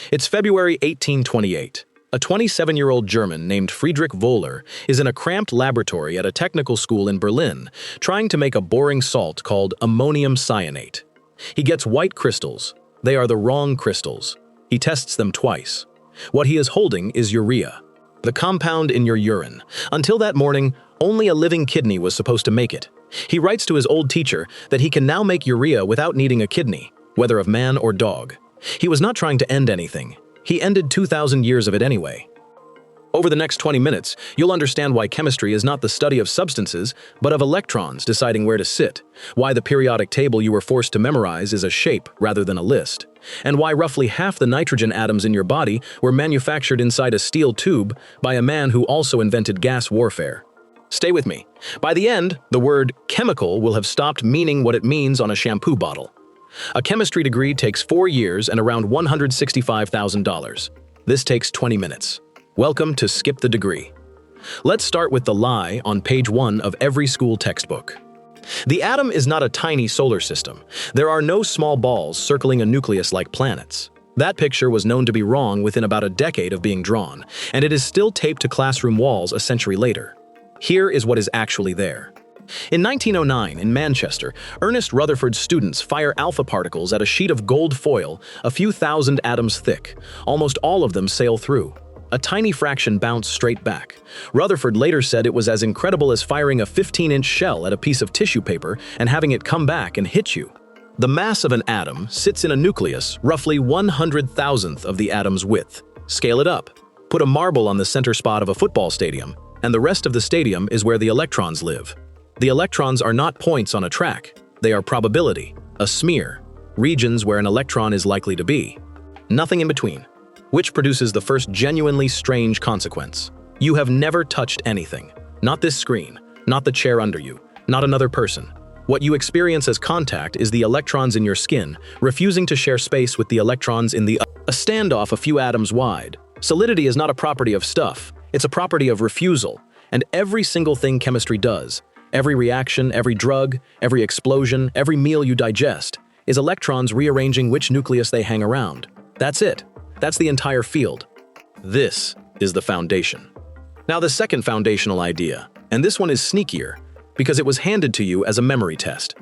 It's February 1828. A 27-year-old German named Friedrich Wöhler is in a cramped laboratory at a technical school in Berlin, trying to make a boring salt called ammonium cyanate. He gets white crystals. They are the wrong crystals. He tests them twice. What he is holding is urea, the compound in your urine. Until that morning, only a living kidney was supposed to make it. He writes to his old teacher that he can now make urea without needing a kidney, whether of man or dog. He was not trying to end anything. He ended 2,000 years of it anyway. Over the next 20 minutes, you'll understand why chemistry is not the study of substances, but of electrons deciding where to sit, why the periodic table you were forced to memorize is a shape rather than a list, and why roughly half the nitrogen atoms in your body were manufactured inside a steel tube by a man who also invented gas warfare. Stay with me. By the end, the word chemical will have stopped meaning what it means on a shampoo bottle. A chemistry degree takes 4 years and around $165,000. This takes 20 minutes. Welcome to Skip the Degree. Let's start with the lie on page 1 of every school textbook. The atom is not a tiny solar system. There are no small balls circling a nucleus like planets. That picture was known to be wrong within about a decade of being drawn, and it is still taped to classroom walls a century later. Here is what is actually there. In 1909, in Manchester, Ernest Rutherford's students fire alpha particles at a sheet of gold foil a few thousand atoms thick. Almost all of them sail through. A tiny fraction bounce straight back. Rutherford later said it was as incredible as firing a 15-inch shell at a piece of tissue paper and having it come back and hit you. The mass of an atom sits in a nucleus roughly 100,000th of the atom's width. Scale it up. Put a marble on the center spot of a football stadium, and the rest of the stadium is where the electrons live. The electrons are not points on a track. They are probability, a smear, regions where an electron is likely to be. Nothing in between. Which produces the first genuinely strange consequence. You have never touched anything. Not this screen, not the chair under you, not another person. What you experience as contact is the electrons in your skin, refusing to share space with the electrons in the a standoff a few atoms wide. Solidity is not a property of stuff, it's a property of refusal. And every single thing chemistry does, every reaction, every drug, every explosion, every meal you digest, is electrons rearranging which nucleus they hang around. That's it. That's the entire field. This is the foundation. Now the second foundational idea, and this one is sneakier, because it was handed to you as a memory test.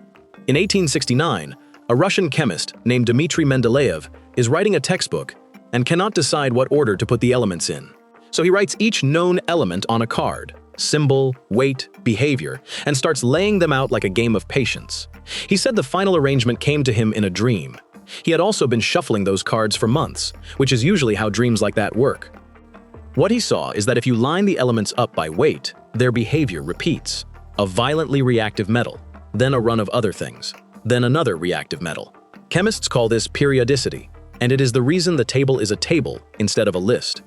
In 1869, a Russian chemist named Dmitry Mendeleev is writing a textbook and cannot decide what order to put the elements in. So he writes each known element on a card, symbol, weight, behavior, and starts laying them out like a game of patience. He said the final arrangement came to him in a dream. He had also been shuffling those cards for months, which is usually how dreams like that work. What he saw is that if you line the elements up by weight, their behavior repeats. A violently reactive metal, then a run of other things, then another reactive metal. Chemists call this periodicity, and it is the reason the table is a table instead of a list.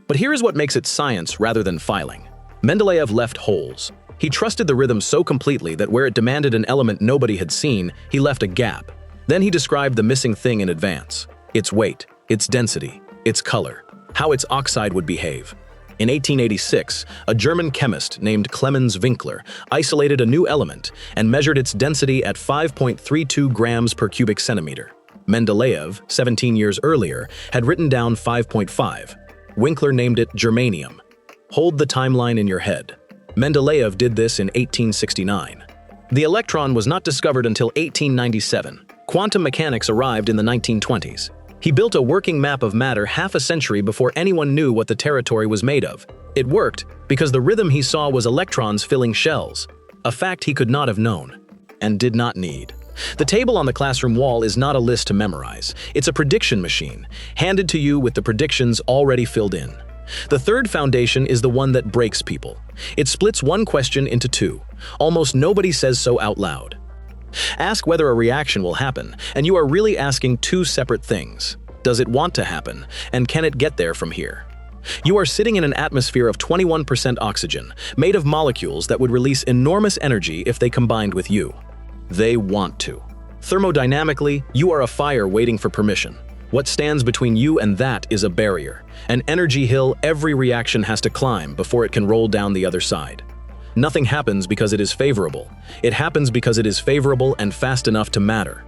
But here is what makes it science rather than filing. Mendeleev left holes. He trusted the rhythm so completely that where it demanded an element nobody had seen, he left a gap. Then he described the missing thing in advance, its weight, its density, its color, how its oxide would behave. In 1886, a German chemist named Clemens Winkler isolated a new element and measured its density at 5.32 grams per cubic centimeter. Mendeleev, 17 years earlier, had written down 5.5. Winkler named it germanium. Hold the timeline in your head. Mendeleev did this in 1869. The electron was not discovered until 1897. Quantum mechanics arrived in the 1920s. He built a working map of matter half a century before anyone knew what the territory was made of. It worked because the rhythm he saw was electrons filling shells, a fact he could not have known and did not need. The table on the classroom wall is not a list to memorize. It's a prediction machine, handed to you with the predictions already filled in. The third foundation is the one that breaks people. It splits one question into two. Almost nobody says so out loud. Ask whether a reaction will happen, and you are really asking two separate things. Does it want to happen, and can it get there from here? You are sitting in an atmosphere of 21% oxygen, made of molecules that would release enormous energy if they combined with you. They want to. Thermodynamically, you are a fire waiting for permission. What stands between you and that is a barrier, an energy hill every reaction has to climb before it can roll down the other side. Nothing happens because it is favorable. It happens because it is favorable and fast enough to matter.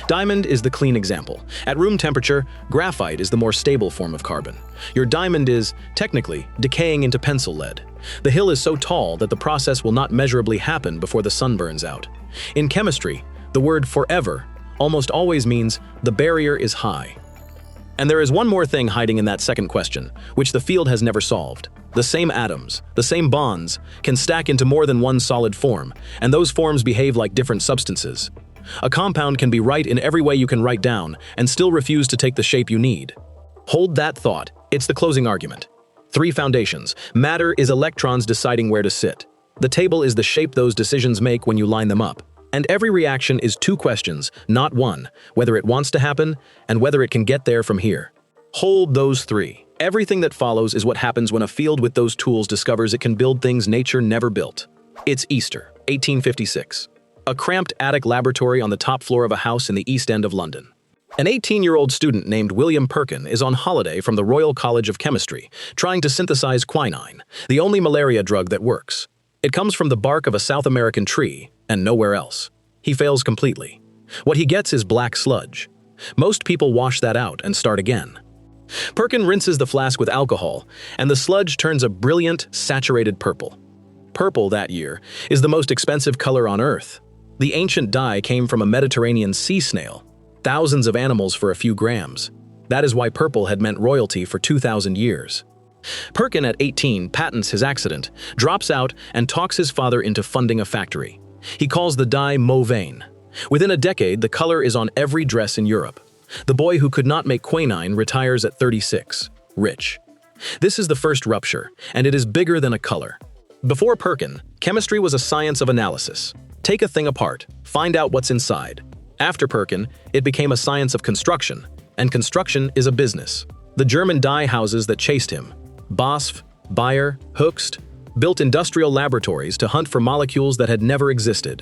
Diamond is the clean example. At room temperature, graphite is the more stable form of carbon. Your diamond is, technically, decaying into pencil lead. The hill is so tall that the process will not measurably happen before the sun burns out. In chemistry, the word forever almost always means the barrier is high. And there is one more thing hiding in that second question, which the field has never solved. The same atoms, the same bonds, can stack into more than one solid form, and those forms behave like different substances. A compound can be right in every way you can write down and still refuse to take the shape you need. Hold that thought. It's the closing argument. 3 foundations. Matter is electrons deciding where to sit. The table is the shape those decisions make when you line them up. And every reaction is 2 questions, not 1, whether it wants to happen and whether it can get there from here. Hold those 3. Everything that follows is what happens when a field with those tools discovers it can build things nature never built. It's Easter, 1856. A cramped attic laboratory on the top floor of a house in the East End of London. An 18-year-old student named William Perkin is on holiday from the Royal College of Chemistry, trying to synthesize quinine, the only malaria drug that works. It comes from the bark of a South American tree, and nowhere else. He fails completely. What he gets is black sludge. Most people wash that out and start again. Perkin rinses the flask with alcohol, and the sludge turns a brilliant, saturated purple. Purple, that year, is the most expensive color on Earth. The ancient dye came from a Mediterranean sea snail, thousands of animals for a few grams. That is why purple had meant royalty for 2,000 years. Perkin, at 18, patents his accident, drops out, and talks his father into funding a factory. He calls the dye Mauveine. Within a decade, the color is on every dress in Europe. The boy who could not make quinine retires at 36, rich. This is the first rupture, and it is bigger than a color. Before Perkin, chemistry was a science of analysis. Take a thing apart, find out what's inside. After Perkin, it became a science of construction, and construction is a business. The German dye houses that chased him, BASF, Bayer, Hoechst, built industrial laboratories to hunt for molecules that had never existed.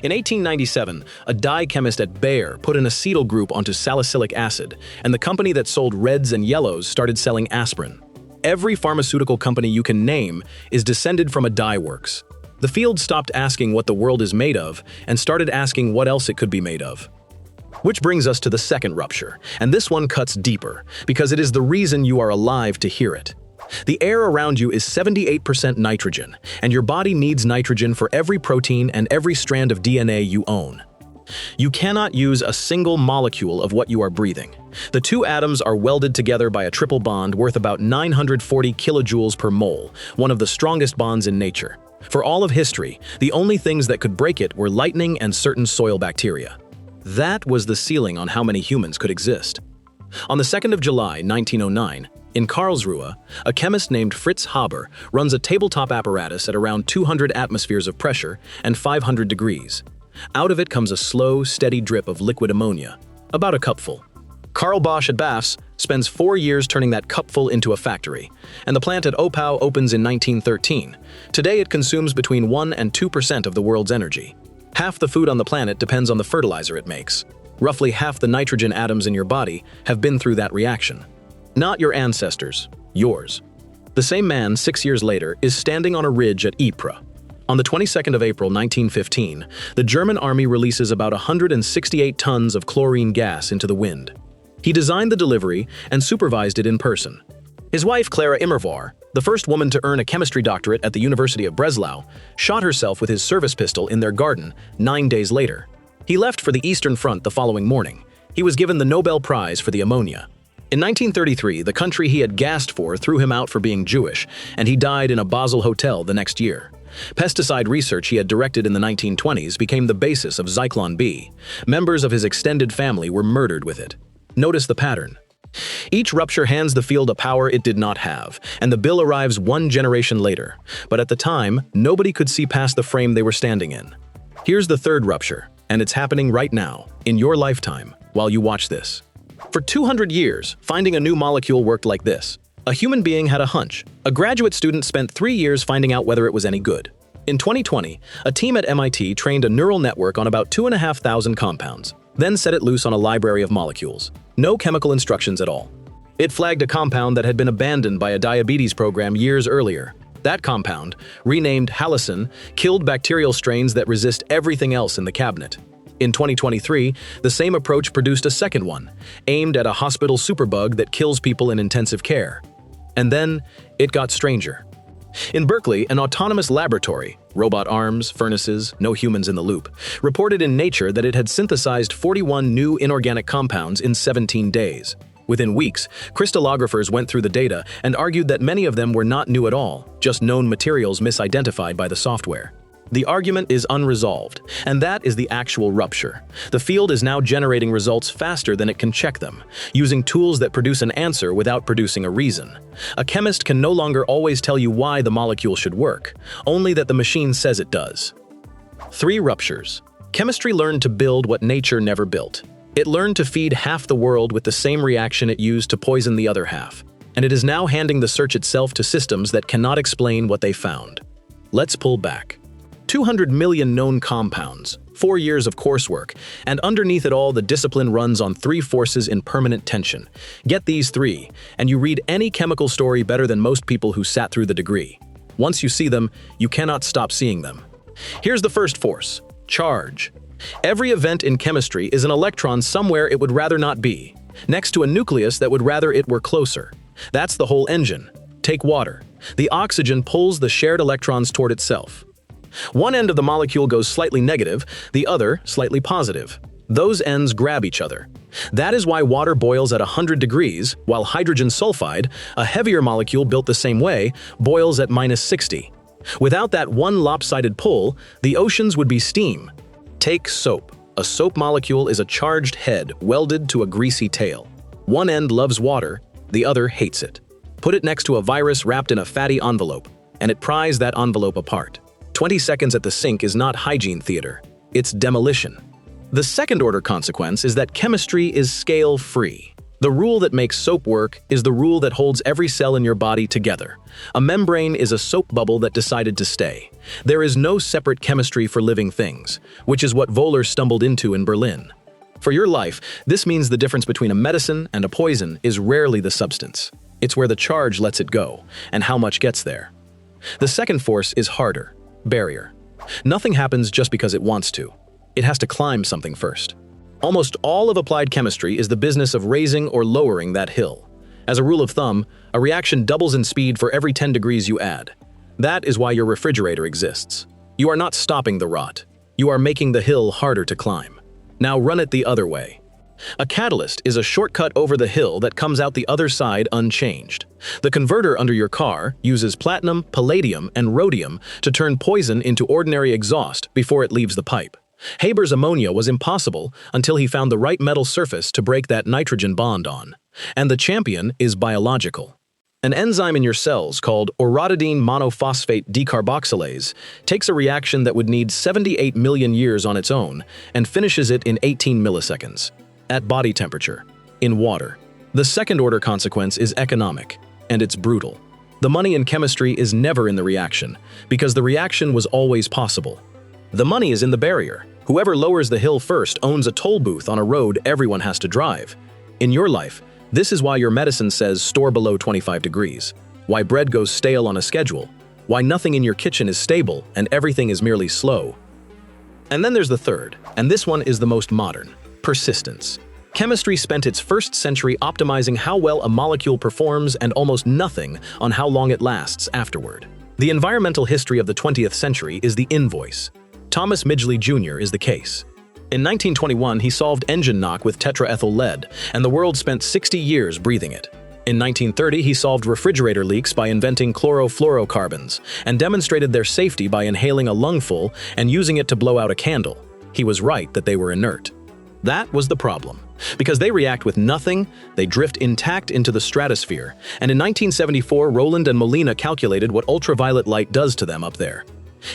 In 1897, a dye chemist at Bayer put an acetyl group onto salicylic acid, and the company that sold reds and yellows started selling aspirin. Every pharmaceutical company you can name is descended from a dye works. The field stopped asking what the world is made of and started asking what else it could be made of. Which brings us to the second rupture, and this one cuts deeper, because it is the reason you are alive to hear it. The air around you is 78% nitrogen, and your body needs nitrogen for every protein and every strand of DNA you own. You cannot use a single molecule of what you are breathing. The 2 atoms are welded together by a triple bond worth about 940 kilojoules per mole, one of the strongest bonds in nature. For all of history, the only things that could break it were lightning and certain soil bacteria. That was the ceiling on how many humans could exist. On the 2nd of July, 1909, in Karlsruhe, a chemist named Fritz Haber runs a tabletop apparatus at around 200 atmospheres of pressure and 500 degrees. Out of it comes a slow, steady drip of liquid ammonia, about a cupful. Karl Bosch at BASF spends 4 years turning that cupful into a factory, and the plant at Opau opens in 1913. Today it consumes between 1 and 2% of the world's energy. Half the food on the planet depends on the fertilizer it makes. Roughly half the nitrogen atoms in your body have been through that reaction. Not your ancestors, yours. The same man, 6 years later, is standing on a ridge at Ypres. On the 22nd of April 1915, the German army releases about 168 tons of chlorine gas into the wind. He designed the delivery and supervised it in person. His wife, Clara Immerwahr, the first woman to earn a chemistry doctorate at the University of Breslau, shot herself with his service pistol in their garden 9 days later. He left for the Eastern Front the following morning. He was given the Nobel Prize for the ammonia. In 1933, the country he had gassed for threw him out for being Jewish, and he died in a Basel hotel the next year. Pesticide research he had directed in the 1920s became the basis of Zyklon B. Members of his extended family were murdered with it. Notice the pattern. Each rupture hands the field a power it did not have, and the bill arrives 1 generation later. But at the time, nobody could see past the frame they were standing in. Here's the third rupture, and it's happening right now, in your lifetime, while you watch this. For 200 years, finding a new molecule worked like this. A human being had a hunch. A graduate student spent 3 years finding out whether it was any good. In 2020, a team at MIT trained a neural network on about 2,500 compounds, then set it loose on a library of molecules. No chemical instructions at all. It flagged a compound that had been abandoned by a diabetes program years earlier. That compound, renamed halicin, killed bacterial strains that resist everything else in the cabinet. In 2023, the same approach produced a second one, aimed at a hospital superbug that kills people in intensive care. And then, it got stranger. In Berkeley, an autonomous laboratory, robot arms, furnaces, no humans in the loop, reported in Nature that it had synthesized 41 new inorganic compounds in 17 days. Within weeks, crystallographers went through the data and argued that many of them were not new at all, just known materials misidentified by the software. The argument is unresolved, and that is the actual rupture. The field is now generating results faster than it can check them, using tools that produce an answer without producing a reason. A chemist can no longer always tell you why the molecule should work, only that the machine says it does. 3 ruptures. Chemistry learned to build what nature never built. It learned to feed half the world with the same reaction it used to poison the other half, and it is now handing the search itself to systems that cannot explain what they found. Let's pull back. 200 million known compounds, 4 years of coursework, and underneath it all the discipline runs on 3 forces in permanent tension. Get these 3, and you read any chemical story better than most people who sat through the degree. Once you see them, you cannot stop seeing them. Here's the first force: charge. Every event in chemistry is an electron somewhere it would rather not be, next to a nucleus that would rather it were closer. That's the whole engine. Take water. The oxygen pulls the shared electrons toward itself. One end of the molecule goes slightly negative, the other slightly positive. Those ends grab each other. That is why water boils at 100 degrees, while hydrogen sulfide, a heavier molecule built the same way, boils at -60. Without that one lopsided pull, the oceans would be steam. Take soap. A soap molecule is a charged head welded to a greasy tail. One end loves water, the other hates it. Put it next to a virus wrapped in a fatty envelope, and it pries that envelope apart. 20 seconds at the sink is not hygiene theater, it's demolition. The second-order consequence is that chemistry is scale-free. The rule that makes soap work is the rule that holds every cell in your body together. A membrane is a soap bubble that decided to stay. There is no separate chemistry for living things, which is what Wohler stumbled into in Berlin. For your life, this means the difference between a medicine and a poison is rarely the substance. It's where the charge lets it go, and how much gets there. The second force is harder. Barrier. Nothing happens just because it wants to. It has to climb something first. Almost all of applied chemistry is the business of raising or lowering that hill. As a rule of thumb, a reaction doubles in speed for every 10 degrees you add. That is why your refrigerator exists. You are not stopping the rot. You are making the hill harder to climb. Now run it the other way. A catalyst is a shortcut over the hill that comes out the other side unchanged. The converter under your car uses platinum, palladium, and rhodium to turn poison into ordinary exhaust before it leaves the pipe. Haber's ammonia was impossible until he found the right metal surface to break that nitrogen bond on. And the champion is biological. An enzyme in your cells called orotatine monophosphate decarboxylase takes a reaction that would need 78 million years on its own and finishes it in 18 milliseconds. At body temperature, in water. The second-order consequence is economic, and it's brutal. The money in chemistry is never in the reaction, because the reaction was always possible. The money is in the barrier. Whoever lowers the hill first owns a toll booth on a road everyone has to drive. In your life, this is why your medicine says store below 25 degrees, why bread goes stale on a schedule, why nothing in your kitchen is stable and everything is merely slow. And then there's the third, and this one is the most modern. Persistence. Chemistry spent its first century optimizing how well a molecule performs and almost nothing on how long it lasts afterward. The environmental history of the 20th century is the invoice. Thomas Midgley Jr. is the case. In 1921, he solved engine knock with tetraethyl lead, and the world spent 60 years breathing it. In 1930, he solved refrigerator leaks by inventing chlorofluorocarbons, and demonstrated their safety by inhaling a lungful and using it to blow out a candle. He was right that they were inert. That was the problem. Because they react with nothing, they drift intact into the stratosphere, and in 1974, Rowland and Molina calculated what ultraviolet light does to them up there.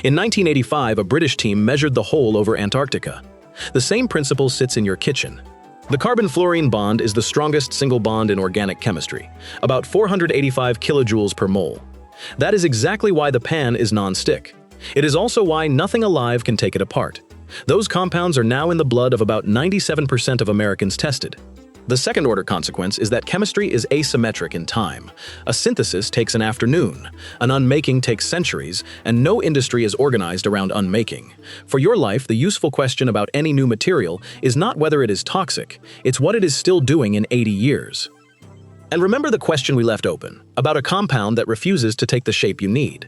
In 1985, a British team measured the hole over Antarctica. The same principle sits in your kitchen. The carbon-fluorine bond is the strongest single bond in organic chemistry, about 485 kilojoules per mole. That is exactly why the pan is non-stick. It is also why nothing alive can take it apart. Those compounds are now in the blood of about 97% of Americans tested. The second-order consequence is that chemistry is asymmetric in time. A synthesis takes an afternoon, an unmaking takes centuries, and no industry is organized around unmaking. For your life, the useful question about any new material is not whether it is toxic, it's what it is still doing in 80 years. And remember the question we left open, about a compound that refuses to take the shape you need.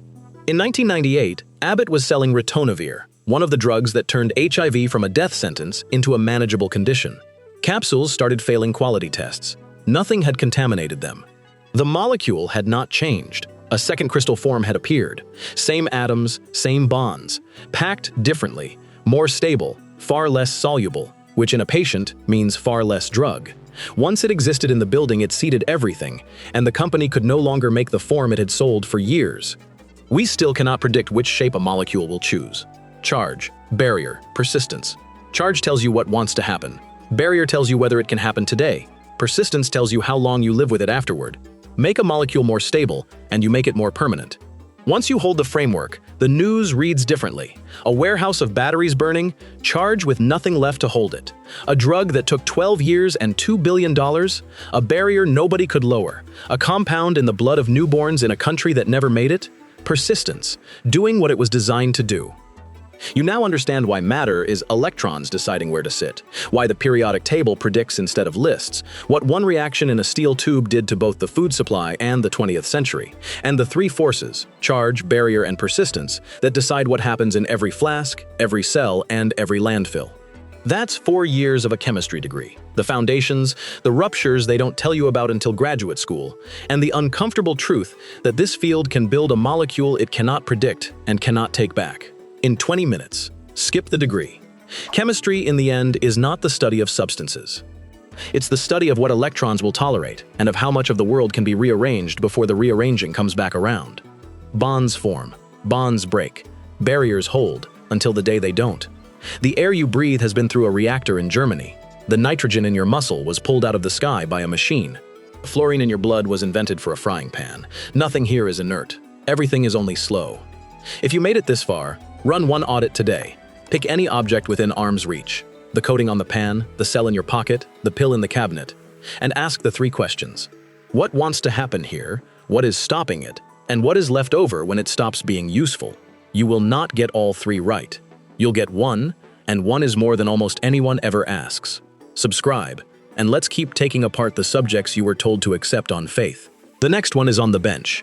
In 1998, Abbott was selling ritonavir, one of the drugs that turned HIV from a death sentence into a manageable condition. Capsules started failing quality tests. Nothing had contaminated them. The molecule had not changed. A second crystal form had appeared. Same atoms, same bonds, packed differently, more stable, far less soluble, which in a patient means far less drug. Once it existed in the building, it seeded everything, and the company could no longer make the form it had sold for years. We still cannot predict which shape a molecule will choose. Charge, barrier, persistence. Charge tells you what wants to happen. Barrier tells you whether it can happen today. Persistence tells you how long you live with it afterward. Make a molecule more stable, and you make it more permanent. Once you hold the framework, the news reads differently. A warehouse of batteries burning, charge with nothing left to hold it. A drug that took 12 years and $2 billion. A barrier nobody could lower. A compound in the blood of newborns in a country that never made it. Persistence, doing what it was designed to do. You now understand why matter is electrons deciding where to sit, why the periodic table predicts instead of lists, what one reaction in a steel tube did to both the food supply and the 20th century, and the three forces, charge, barrier, and persistence, that decide what happens in every flask, every cell, and every landfill. That's 4 years of a chemistry degree. The foundations, the ruptures they don't tell you about until graduate school, and the uncomfortable truth that this field can build a molecule it cannot predict and cannot take back. In 20 minutes, skip the degree. Chemistry, in the end, is not the study of substances. It's the study of what electrons will tolerate and of how much of the world can be rearranged before the rearranging comes back around. Bonds form, bonds break, barriers hold until the day they don't. The air you breathe has been through a reactor in Germany. The nitrogen in your muscle was pulled out of the sky by a machine. Fluorine in your blood was invented for a frying pan. Nothing here is inert. Everything is only slow. If you made it this far, run one audit today. Pick any object within arm's reach. The coating on the pan, the cell in your pocket, the pill in the cabinet. And ask the 3 questions. What wants to happen here? What is stopping it? And what is left over when it stops being useful? You will not get all 3 right. You'll get 1, and 1 is more than almost anyone ever asks. Subscribe, and let's keep taking apart the subjects you were told to accept on faith. The next one is on the bench.